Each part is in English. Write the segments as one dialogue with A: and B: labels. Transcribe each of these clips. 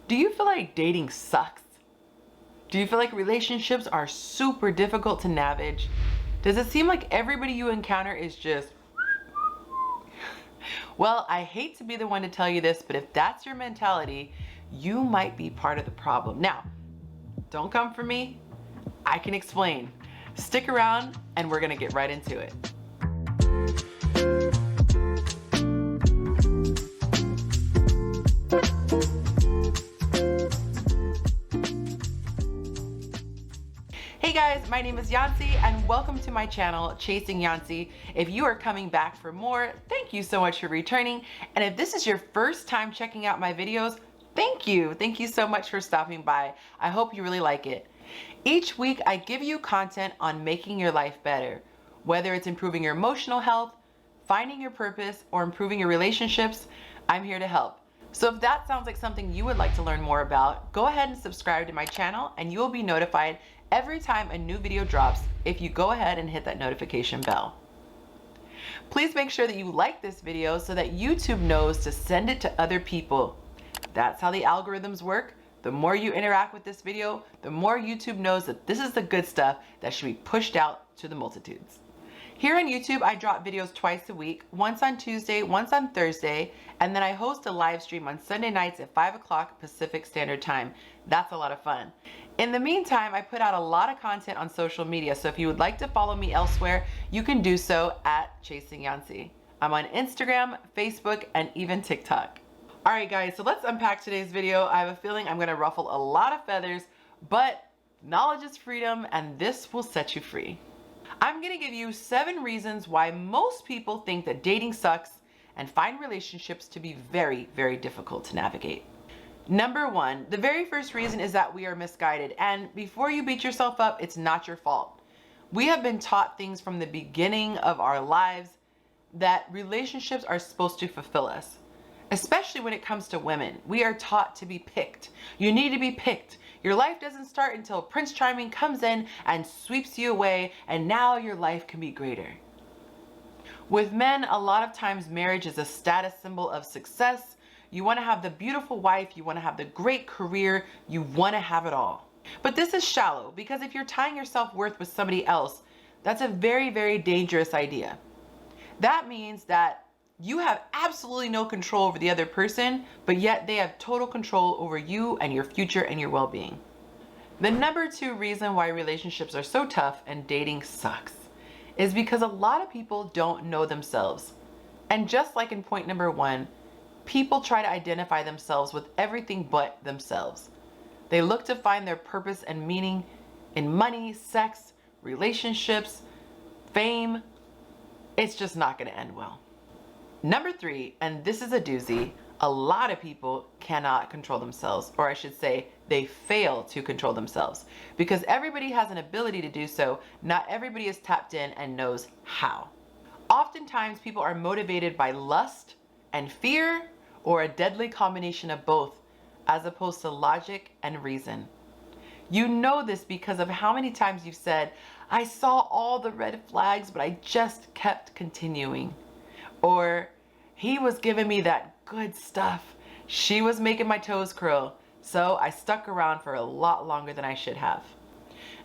A: Do you feel like dating sucks? Do you feel like relationships are super difficult to navigate? Does it seem like everybody you encounter is just... Well, I hate to be the one to tell you this, but if that's your mentality, you might be part of the problem. Now, don't come for me. I can explain. Stick around and we're gonna get right into it. Hey guys, my name is Yonci and welcome to my channel, Chasing Yonci. If you are coming back for more, thank you so much for returning. And if this is your first time checking out my videos, thank you. Thank you so much for stopping by. I hope you really like it. Each week, I give you content on making your life better. Whether it's improving your emotional health, finding your purpose, or improving your relationships, I'm here to help. So if that sounds like something you would like to learn more about, go ahead and subscribe to my channel and you will be notified every time a new video drops if you go ahead and hit that notification bell. Please make sure that you like this video so that YouTube knows to send it to other people. That's how the algorithms work. The more you interact with this video, the more YouTube knows that this is the good stuff that should be pushed out to the multitudes. Here on YouTube, I drop videos twice a week, once on Tuesday, once on Thursday, and then I host a live stream on Sunday nights at 5 o'clock Pacific Standard Time. That's a lot of fun. In the meantime, I put out a lot of content on social media, so if you would like to follow me elsewhere, you can do so at Chasing Yonci. I'm on Instagram, Facebook, and even TikTok. All right, guys, so let's unpack today's video. I have a feeling I'm gonna ruffle a lot of feathers, but knowledge is freedom, and this will set you free. I'm gonna give you 7 reasons why most people think that dating sucks and find relationships to be very, very difficult to navigate. Number 1, the very first reason is that we are misguided. And before you beat yourself up, it's not your fault. We have been taught things from the beginning of our lives that relationships are supposed to fulfill us. Especially when it comes to women, we are taught to be picked. You need to be picked. Your life doesn't start until Prince Charming comes in and sweeps you away, and now your life can be greater. With men, a lot of times marriage is a status symbol of success. You want to have the beautiful wife, you want to have the great career, you want to have it all. But this is shallow, because if you're tying your self-worth with somebody else, that's a very, very dangerous idea. That means that you have absolutely no control over the other person, but yet they have total control over you and your future and your well-being. The number 2 reason why relationships are so tough and dating sucks is because a lot of people don't know themselves. And just like in point number 1, people try to identify themselves with everything but themselves. They look to find their purpose and meaning in money, sex, relationships, fame. It's just not going to end well. Number 3, and this is a doozy, a lot of people cannot control themselves, or I should say they fail to control themselves. Because everybody has an ability to do so, not everybody is tapped in and knows how. Oftentimes people are motivated by lust and fear, or a deadly combination of both, as opposed to logic and reason. You know this because of how many times you've said, I saw all the red flags, but I just kept continuing. Or, he was giving me that good stuff. She was making my toes curl. So I stuck around for a lot longer than I should have.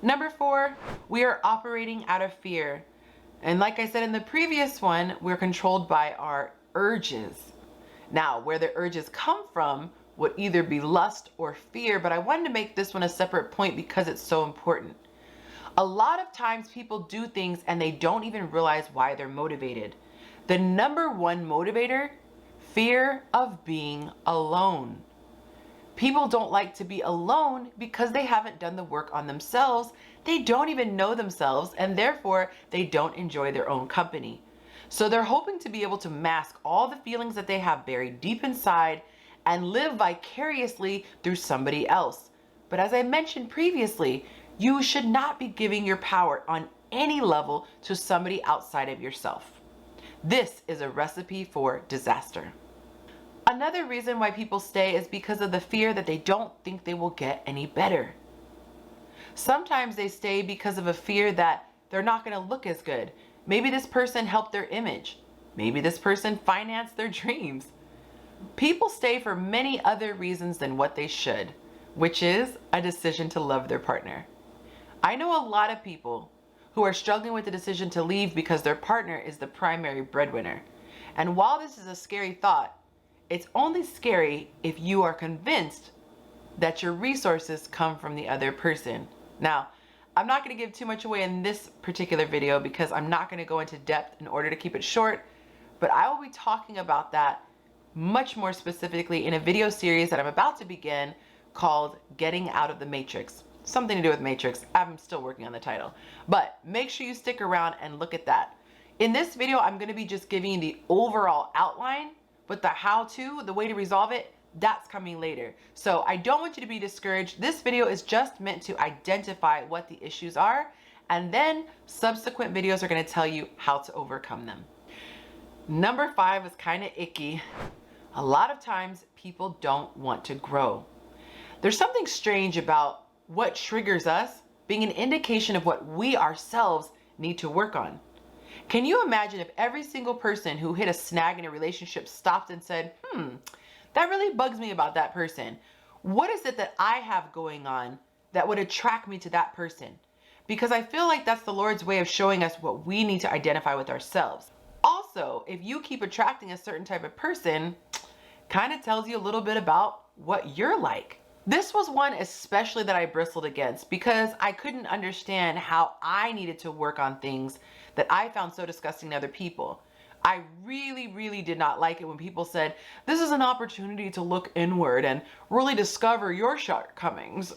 A: Number 4, we are operating out of fear. And like I said in the previous one, we're controlled by our urges. Now, where the urges come from would either be lust or fear, but I wanted to make this one a separate point because it's so important. A lot of times people do things and they don't even realize why they're motivated. The number 1 motivator, fear of being alone. People don't like to be alone because they haven't done the work on themselves. They don't even know themselves, and therefore they don't enjoy their own company. So they're hoping to be able to mask all the feelings that they have buried deep inside and live vicariously through somebody else. But as I mentioned previously, you should not be giving your power on any level to somebody outside of yourself. This is a recipe for disaster. Another reason why people stay is because of the fear that they don't think they will get any better. Sometimes they stay because of a fear that they're not going to look as good. Maybe this person helped their image. Maybe this person financed their dreams. People stay for many other reasons than what they should, which is a decision to love their partner. I know a lot of people who are struggling with the decision to leave because their partner is the primary breadwinner. And while this is a scary thought, it's only scary if you are convinced that your resources come from the other person. Now, I'm not going to give too much away in this particular video because I'm not going to go into depth in order to keep it short, but I will be talking about that much more specifically in a video series that I'm about to begin called Getting Out of the Matrix. Something to do with Matrix. I'm still working on the title, but make sure you stick around and look at that. In this video, I'm going to be just giving you the overall outline, but the how-to, the way to resolve it, that's coming later. So I don't want you to be discouraged. This video is just meant to identify what the issues are, and then subsequent videos are going to tell you how to overcome them. Number 5 is kind of icky. A lot of times people don't want to grow. There's something strange about what triggers us being an indication of what we ourselves need to work on. Can you imagine if every single person who hit a snag in a relationship stopped and said, that really bugs me about that person. What is it that I have going on that would attract me to that person? Because I feel like that's the Lord's way of showing us what we need to identify with ourselves. Also, if you keep attracting a certain type of person, kind of tells you a little bit about what you're like. This was one especially that I bristled against because I couldn't understand how I needed to work on things that I found so disgusting to other people. I really did not like it when people said, this is an opportunity to look inward and really discover your shortcomings.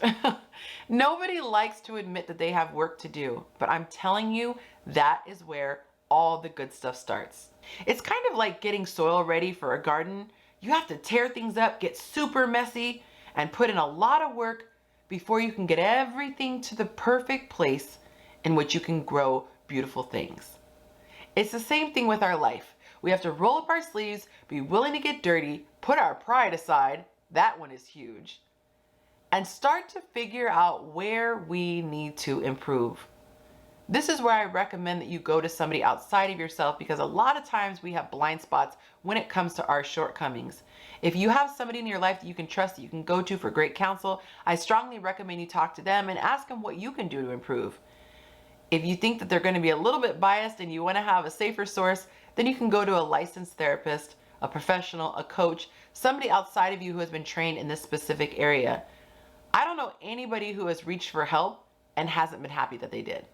A: Nobody likes to admit that they have work to do, but I'm telling you, that is where all the good stuff starts. It's kind of like getting soil ready for a garden. You have to tear things up, get super messy, and put in a lot of work before you can get everything to the perfect place in which you can grow beautiful things. It's the same thing with our life. We have to roll up our sleeves, be willing to get dirty, put our pride aside, that one is huge, and start to figure out where we need to improve. This is where I recommend that you go to somebody outside of yourself because a lot of times we have blind spots when it comes to our shortcomings. If you have somebody in your life that you can trust, that you can go to for great counsel, I strongly recommend you talk to them and ask them what you can do to improve. If you think that they're going to be a little bit biased and you want to have a safer source, then you can go to a licensed therapist, a professional, a coach, somebody outside of you who has been trained in this specific area. I don't know anybody who has reached for help and hasn't been happy that they did.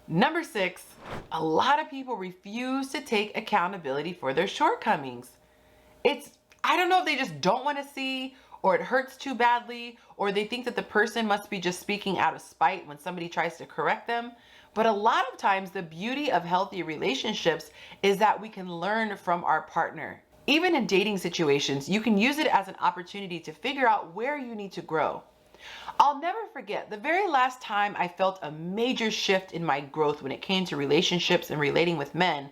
A: Number 6, a lot of people refuse to take accountability for their shortcomings. I don't know if they just don't want to see, or it hurts too badly, or they think that the person must be just speaking out of spite when somebody tries to correct them. But a lot of times the beauty of healthy relationships is that we can learn from our partner. Even in dating situations, you can use it as an opportunity to figure out where you need to grow. I'll never forget the very last time I felt a major shift in my growth when it came to relationships and relating with men.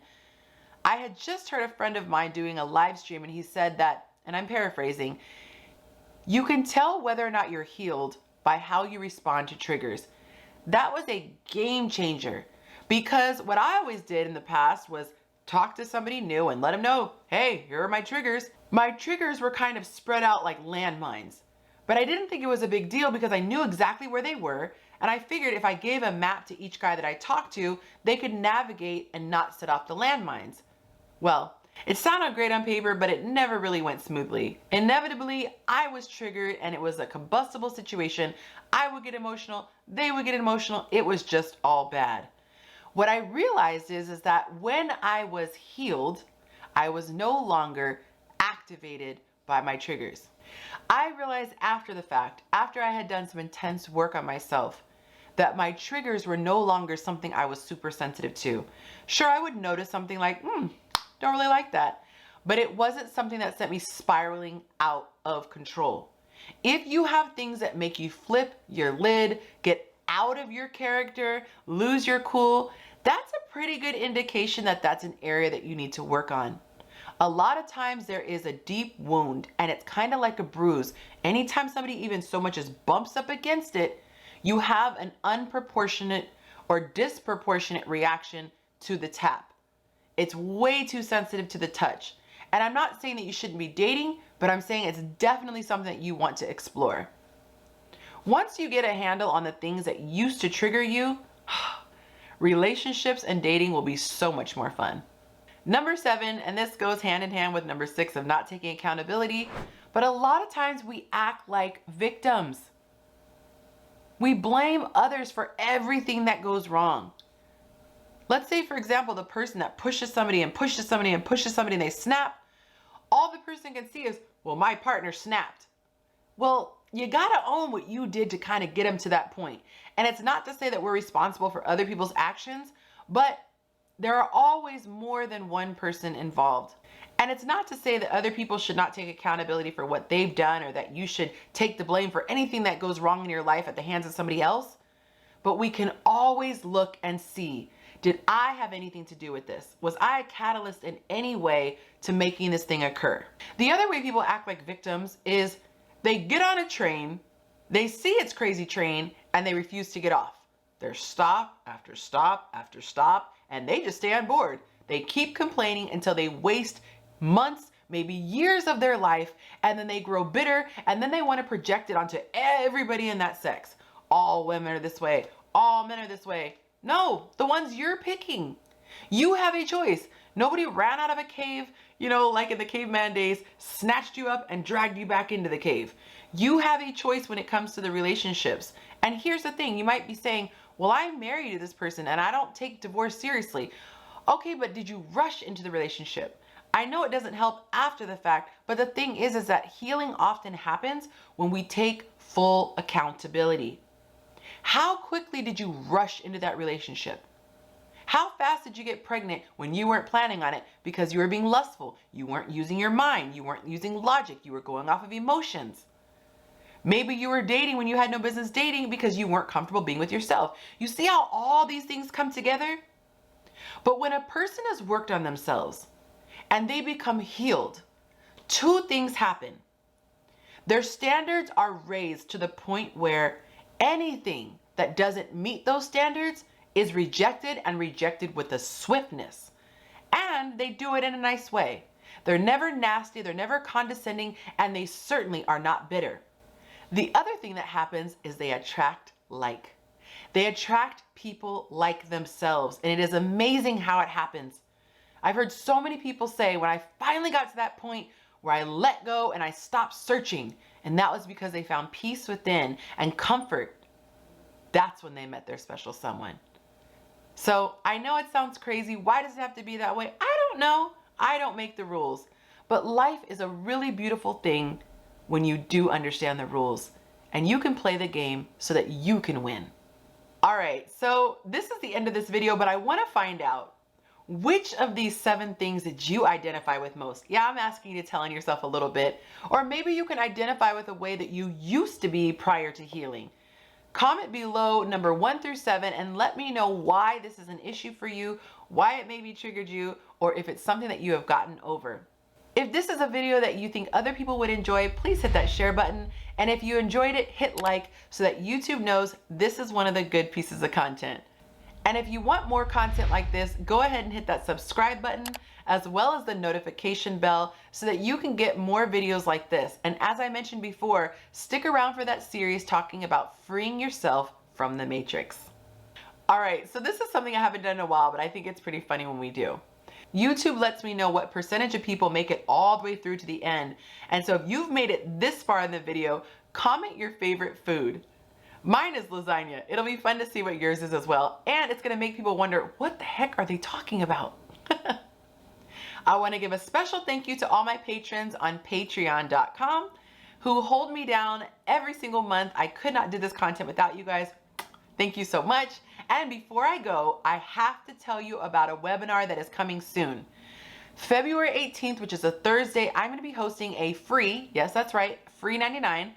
A: I had just heard a friend of mine doing a live stream and he said that, and I'm paraphrasing, you can tell whether or not you're healed by how you respond to triggers. That was a game changer because what I always did in the past was talk to somebody new and let them know, hey, here are my triggers. My triggers were kind of spread out like landmines. But I didn't think it was a big deal because I knew exactly where they were, and I figured if I gave a map to each guy that I talked to, they could navigate and not set off the landmines. Well, it sounded great on paper, but it never really went smoothly. Inevitably, I was triggered and it was a combustible situation. I would get emotional, they would get emotional, it was just all bad. What I realized is that when I was healed, I was no longer activated by my triggers. I realized after the fact, after I had done some intense work on myself, that my triggers were no longer something I was super sensitive to. Sure, I would notice something like, don't really like that, but it wasn't something that sent me spiraling out of control. If you have things that make you flip your lid, get out of your character, lose your cool, that's a pretty good indication that that's an area that you need to work on. A lot of times there is a deep wound and it's kind of like a bruise. Anytime somebody even so much as bumps up against it, you have an unproportionate or disproportionate reaction to the tap. It's way too sensitive to the touch. And I'm not saying that you shouldn't be dating, but I'm saying it's definitely something that you want to explore. Once you get a handle on the things that used to trigger you, relationships and dating will be so much more fun. Number 7, and this goes hand in hand with number 6 of not taking accountability, but a lot of times we act like victims. We blame others for everything that goes wrong. Let's say, for example, the person that pushes somebody and pushes somebody and pushes somebody and they snap. All the person can see is, well, my partner snapped. Well, you gotta own what you did to kind of get them to that point. And it's not to say that we're responsible for other people's actions, but there are always more than one person involved. And it's not to say that other people should not take accountability for what they've done or that you should take the blame for anything that goes wrong in your life at the hands of somebody else. But we can always look and see, did I have anything to do with this? Was I a catalyst in any way to making this thing occur? The other way people act like victims is they get on a train, they see it's crazy train, and they refuse to get off. There's stop after stop after stop, and they just stay on board. They keep complaining until they waste months, maybe years of their life, and then they grow bitter, and then they want to project it onto everybody in that sex. All women are this way. All men are this way. No, the ones you're picking. You have a choice. Nobody ran out of a cave, like in the caveman days, snatched you up and dragged you back into the cave. You have a choice when it comes to the relationships. And here's the thing, you might be saying, well, I'm married to this person and I don't take divorce seriously. Okay, but did you rush into the relationship? I know it doesn't help after the fact, but the thing is that healing often happens when we take full accountability. How quickly did you rush into that relationship? How fast did you get pregnant when you weren't planning on it because you were being lustful? You weren't using your mind. You weren't using logic. You were going off of emotions. Maybe you were dating when you had no business dating because you weren't comfortable being with yourself. You see how all these things come together? But when a person has worked on themselves and they become healed, two things happen. Their standards are raised to the point where anything that doesn't meet those standards is rejected, and rejected with a swiftness. And they do it in a nice way. They're never nasty, they're never condescending, and they certainly are not bitter. The other thing that happens is they attract like. They attract people like themselves, and it is amazing how it happens. I've heard so many people say, when I finally got to that point where I let go and I stopped searching, and that was because they found peace within and comfort. That's when they met their special someone. So I know it sounds crazy. Why does it have to be that way? I don't know. I don't make the rules. But life is a really beautiful thing when you do understand the rules and you can play the game so that you can win. All right, so this is the end of this video, but I want to find out, which of these 7 things did you identify with most? Yeah, I'm asking you to tell on yourself a little bit. Or maybe you can identify with a way that you used to be prior to healing. Comment below number 1 through 7 and let me know why this is an issue for you, why it maybe triggered you, or if it's something that you have gotten over. If this is a video that you think other people would enjoy, please hit that share button. And if you enjoyed it, hit like so that YouTube knows this is one of the good pieces of content. And if you want more content like this, go ahead and hit that subscribe button as well as the notification bell so that you can get more videos like this. And as I mentioned before, stick around for that series talking about freeing yourself from the matrix. All right, so this is something I haven't done in a while, but I think it's pretty funny when we do. YouTube lets me know what percentage of people make it all the way through to the end. And so if you've made it this far in the video, comment your favorite food. Mine is lasagna. It'll be fun to see what yours is as well. And it's gonna make people wonder, what the heck are they talking about? I wanna give a special thank you to all my patrons on patreon.com who hold me down every single month. I could not do this content without you guys. Thank you so much. And before I go, I have to tell you about a webinar that is coming soon. February 18th, which is a Thursday, I'm going to be hosting a free, yes, that's right, free 99,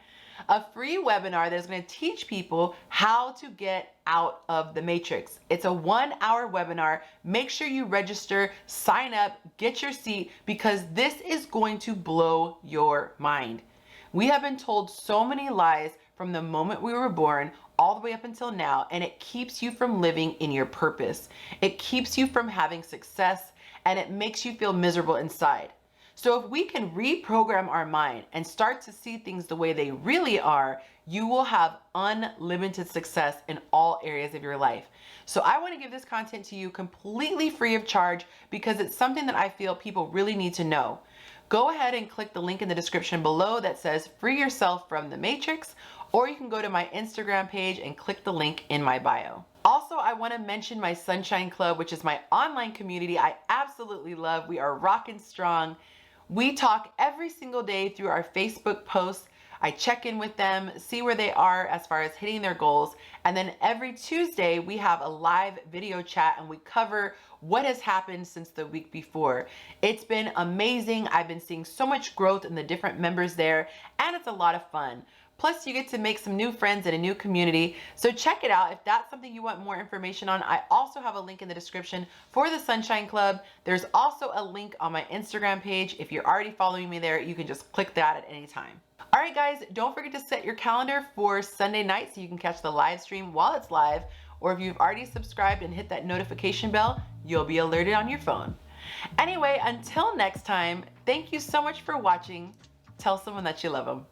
A: a free webinar that is going to teach people how to get out of the matrix. It's a 1-hour webinar. Make sure you register, sign up, get your seat, because this is going to blow your mind. We have been told so many lies from the moment we were born all the way up until now, and it keeps you from living in your purpose. It keeps you from having success, and it makes you feel miserable inside. So if we can reprogram our mind and start to see things the way they really are, you will have unlimited success in all areas of your life. So I want to give this content to you completely free of charge because it's something that I feel people really need to know. Go ahead and click the link in the description below that says free yourself from the matrix, or you can go to my Instagram page and click the link in my bio. Also, I want to mention my Sunshine Club, which is my online community I absolutely love. We are rocking strong. We talk every single day through our Facebook posts. I check in with them, see where they are as far as hitting their goals. And then every Tuesday, we have a live video chat and we cover what has happened since the week before. It's been amazing. I've been seeing so much growth in the different members there, and it's a lot of fun. Plus, you get to make some new friends and a new community. So check it out. If that's something you want more information on, I also have a link in the description for the Sunshine Club. There's also a link on my Instagram page. If you're already following me there, you can just click that at any time. All right, guys, don't forget to set your calendar for Sunday night so you can catch the live stream while it's live. Or if you've already subscribed and hit that notification bell, you'll be alerted on your phone. Anyway, until next time, thank you so much for watching. Tell someone that you love them.